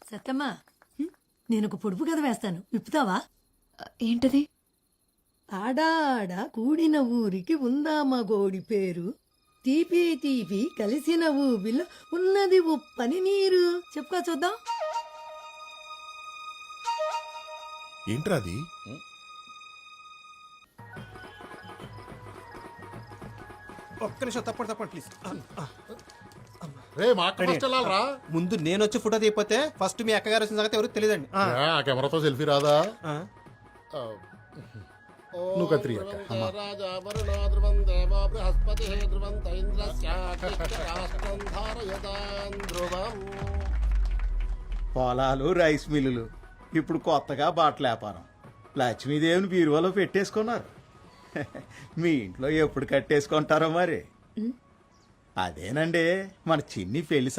సత్తమ్మా, నేను ఒక పొడుపు కథ వేస్తాను, విప్పుతావా? ఏంటది? ఆడాడ కూడిన ఊరికి ఉందామా గోడి పేరు, తీపి తీపి కలిసిన ఊబిలో ఉన్నది ఉప్పని నీరు. చెప్పుకో చూద్దాం. ఏంట్రా అది? ఒక్క నిమిషం తప్పండి ప్లీజ్. రే మా అక్క ఫస్ట్ వెళ్ళాలరా. ముందు నేను వచ్చి ఫోటో తీయపోతే ఫస్ట్ మీ అక్కగారు వచ్చిన సంగతి ఎవరికి తెలియదండి. ఆ కెమెరాతో సెల్ఫీ రాదా? నువ్వు కత్తిరి అక్క. పొలాలు, రైస్ మిల్లులు, ఇప్పుడు కొత్తగా బట్టల వ్యాపారం. లక్ష్మీదేవిని బీరువాలో పెట్టేసుకున్నారు. మీ ఇంట్లో ఎప్పుడు కట్టేసుకుంటారో మరి. అదేనండి మన చిన్ని పెళ్లి